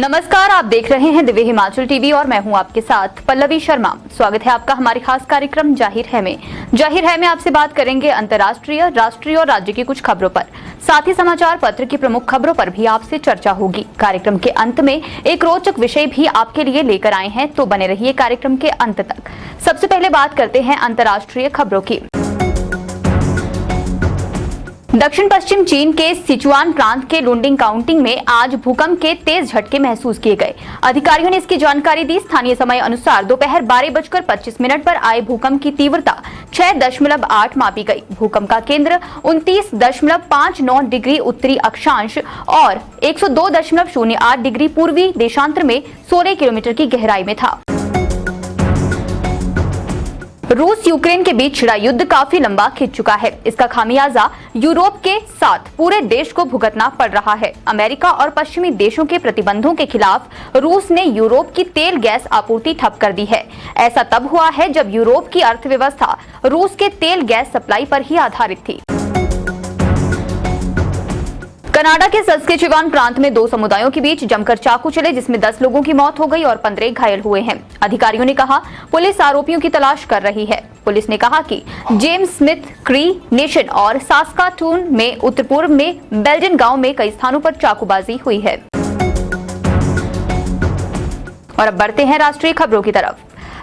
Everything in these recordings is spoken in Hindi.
नमस्कार, आप देख रहे हैं दिव्य हिमाचल टीवी और मैं हूं आपके साथ पल्लवी शर्मा। स्वागत है आपका हमारे खास कार्यक्रम जाहिर है में आपसे बात करेंगे अंतर्राष्ट्रीय, राष्ट्रीय और राज्य की कुछ खबरों पर। साथ ही समाचार पत्र की प्रमुख खबरों पर भी आपसे चर्चा होगी। कार्यक्रम के अंत में एक रोचक विषय भी आपके लिए लेकर आए हैं, तो बने रहिए कार्यक्रम के अंत तक। सबसे पहले बात करते हैं अंतर्राष्ट्रीय खबरों की। दक्षिण पश्चिम चीन के सिचुआन प्रांत के लुंडिंग काउंटी में आज भूकंप के तेज झटके महसूस किए गए। अधिकारियों ने इसकी जानकारी दी। स्थानीय समय अनुसार दोपहर 12:25 पर आए भूकंप की तीव्रता 6.8 मापी गई। भूकंप का केंद्र 29.59 डिग्री उत्तरी अक्षांश और 102.08 डिग्री पूर्वी देशांतर में 16 किलोमीटर की गहराई में था। रूस यूक्रेन के बीच छिड़ा युद्ध काफी लंबा खिंच चुका है। इसका खामियाजा यूरोप के साथ पूरे देश को भुगतना पड़ रहा है। अमेरिका और पश्चिमी देशों के प्रतिबंधों के खिलाफ रूस ने यूरोप की तेल गैस आपूर्ति ठप कर दी है। ऐसा तब हुआ है जब यूरोप की अर्थव्यवस्था रूस के तेल गैस सप्लाई पर ही आधारित थी। कनाडा के सस्केचुवान प्रांत में दो समुदायों के बीच जमकर चाकू चले, जिसमें 10 लोगों की मौत हो गई और 15 घायल हुए हैं। अधिकारियों ने कहा पुलिस आरोपियों की तलाश कर रही है। पुलिस ने कहा कि जेम्स स्मिथ क्री नेशन और सास्काटून में उत्तर पूर्व में बेल्जन गांव में कई स्थानों पर चाकूबाजी हुई है। और अब बढ़ते हैं राष्ट्रीय खबरों की तरफ।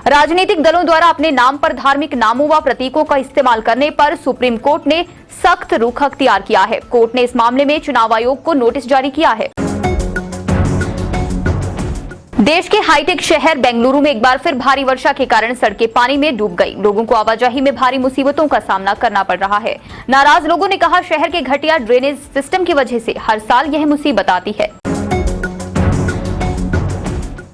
राजनीतिक दलों द्वारा अपने नाम पर धार्मिक नामों व प्रतीकों का इस्तेमाल करने पर सुप्रीम कोर्ट ने सख्त रुख अख्तियार किया है। कोर्ट ने इस मामले में चुनाव आयोग को नोटिस जारी किया है। देश के हाईटेक शहर बेंगलुरु में एक बार फिर भारी वर्षा के कारण सड़कें पानी में डूब गई। लोगों को आवाजाही में भारी मुसीबतों का सामना करना पड़ रहा है। नाराज लोगों ने कहा शहर के घटिया ड्रेनेज सिस्टम की वजह से हर साल यह मुसीबत आती है।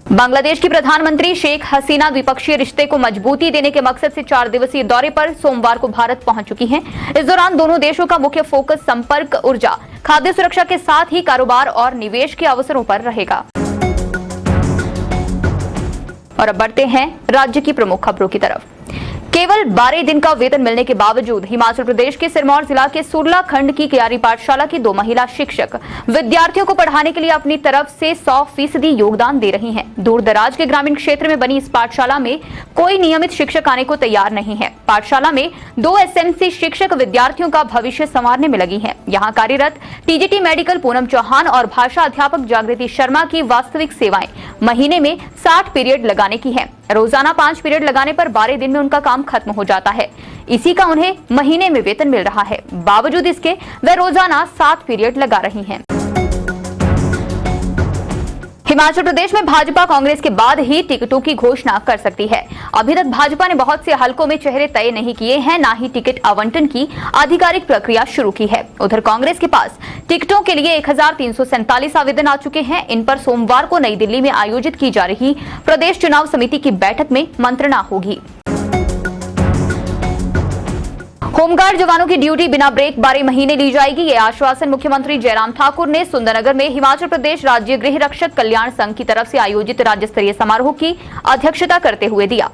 बांग्लादेश की प्रधानमंत्री शेख हसीना द्विपक्षीय रिश्ते को मजबूती देने के मकसद से 4 दिवसीय दौरे पर सोमवार को भारत पहुंच चुकी हैं। इस दौरान दोनों देशों का मुख्य फोकस संपर्क, ऊर्जा, खाद्य सुरक्षा के साथ ही कारोबार और निवेश के अवसरों पर रहेगा। और अब बढ़ते हैं राज्य की प्रमुख खबरों की तरफ। केवल 12 दिन का वेतन मिलने के बावजूद हिमाचल प्रदेश के सिरमौर जिला के सुरला खंड की क्यारी पाठशाला की 2 महिला शिक्षक विद्यार्थियों को पढ़ाने के लिए अपनी तरफ से 100% योगदान दे रही हैं। दूर दराज के ग्रामीण क्षेत्र में बनी इस पाठशाला में कोई नियमित शिक्षक आने को तैयार नहीं है। पाठशाला में 2 SMC शिक्षक विद्यार्थियों का भविष्य संवारने में लगी हैं। यहाँ कार्यरत TGT मेडिकल पूनम चौहान और भाषा अध्यापक जागृति शर्मा की वास्तविक सेवाएं महीने में 60 पीरियड लगाने की है। रोजाना 5 पीरियड लगाने पर 12 दिन में उनका काम खत्म हो जाता है। इसी का उन्हें महीने में वेतन मिल रहा है। बावजूद इसके वे रोजाना 7 पीरियड लगा रही हैं। हिमाचल प्रदेश में भाजपा कांग्रेस के बाद ही टिकटों की घोषणा कर सकती है। अभी तक भाजपा ने बहुत से हलकों में चेहरे तय नहीं किए हैं, ना ही टिकट आवंटन की आधिकारिक प्रक्रिया शुरू की है। उधर कांग्रेस के पास टिकटों के लिए 1347 आवेदन आ चुके हैं। इन पर सोमवार को नई दिल्ली में आयोजित की जा रही प्रदेश चुनाव समिति की बैठक में मंत्रणा होगी। होमगार्ड जवानों की ड्यूटी बिना ब्रेक 12 महीने ली जाएगी। ये आश्वासन मुख्यमंत्री जयराम ठाकुर ने सुंदरनगर में हिमाचल प्रदेश राज्य गृह रक्षक कल्याण संघ की तरफ से आयोजित राज्य स्तरीय समारोह की अध्यक्षता करते हुए दिया।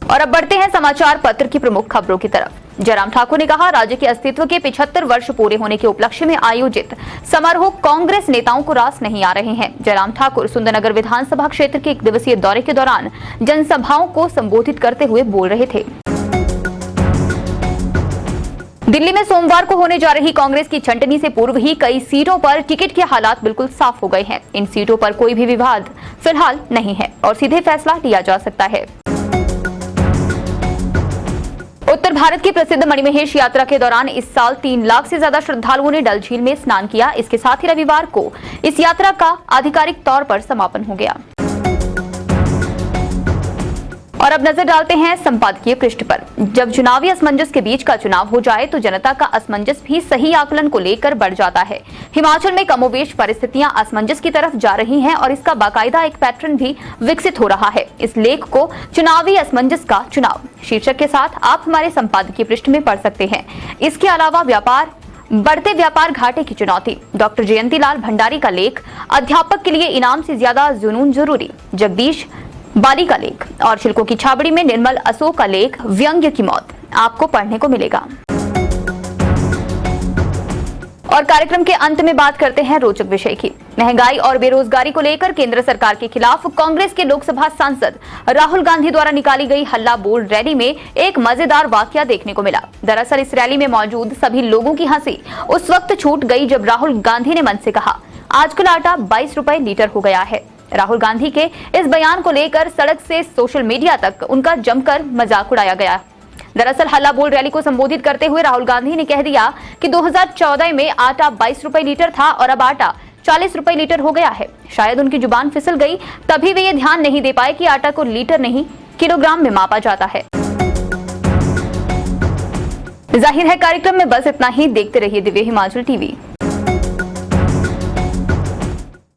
और अब बढ़ते हैं समाचार पत्र की प्रमुख खबरों की तरफ। जयराम ठाकुर ने कहा राज्य के अस्तित्व के 75 वर्ष पूरे होने के उपलक्ष्य में आयोजित समारोह कांग्रेस नेताओं को रास नहीं आ रहे हैं। जयराम ठाकुर सुंदरनगर विधानसभा क्षेत्र के 1 दिवसीय दौरे के दौरान जनसभाओं को संबोधित करते हुए बोल रहे थे। दिल्ली में सोमवार को होने जा रही कांग्रेस की छंटनी से पूर्व ही कई सीटों पर टिकट के हालात बिल्कुल साफ हो गए हैं। इन सीटों पर कोई भी विवाद फिलहाल नहीं है और सीधे फैसला लिया जा सकता है। उत्तर भारत की प्रसिद्ध मणिमहेश यात्रा के दौरान इस साल 3 लाख से ज्यादा श्रद्धालुओं ने डल झील में स्नान किया। इसके साथ ही रविवार को इस यात्रा का आधिकारिक तौर पर समापन हो गया। और अब नजर डालते हैं संपादकीय पृष्ठ पर। जब चुनावी असमंजस के बीच का चुनाव हो जाए तो जनता का असमंजस भी सही आकलन को लेकर बढ़ जाता है। हिमाचल में कमोवेश परिस्थितियां असमंजस की तरफ जा रही हैं और इसका बाकायदा एक पैटर्न भी विकसित हो रहा है। इस लेख को चुनावी असमंजस का चुनाव शीर्षक के साथ आप हमारे संपादकीय पृष्ठ में पढ़ सकते हैं। इसके अलावा बढ़ते व्यापार घाटे की चुनौती, डॉक्टर जयंती लाल भंडारी का लेख, अध्यापक के लिए इनाम से ज्यादा जुनून जरूरी, जगदीश बाली का लेख और शिल्कों की छाबड़ी में निर्मल अशोक का लेख व्यंग्य की मौत आपको पढ़ने को मिलेगा। और कार्यक्रम के अंत में बात करते हैं रोचक विषय की। महंगाई और बेरोजगारी को लेकर केंद्र सरकार के खिलाफ कांग्रेस के लोकसभा सांसद राहुल गांधी द्वारा निकाली गई हल्ला बोल रैली में एक मजेदार वाकया देखने को मिला। दरअसल इस रैली में मौजूद सभी लोगों की हंसी उस वक्त छूट गई जब राहुल गांधी ने मन से कहा, आजकल आटा 22 रुपए लीटर हो गया है। राहुल गांधी के इस बयान को लेकर सड़क से सोशल मीडिया तक उनका जमकर मजाक उड़ाया गया। दरअसल हल्ला बोल रैली को संबोधित करते हुए राहुल गांधी ने कह दिया कि 2014 में आटा 22 रुपए लीटर था और अब आटा 40 रुपए लीटर हो गया है। शायद उनकी जुबान फिसल गई, तभी वे ये ध्यान नहीं दे पाए कि आटा को लीटर नहीं किलोग्राम में मापा जाता है। जाहिर है कार्यक्रम में बस इतना ही। देखते रहिए दिव्य हिमाचल टीवी।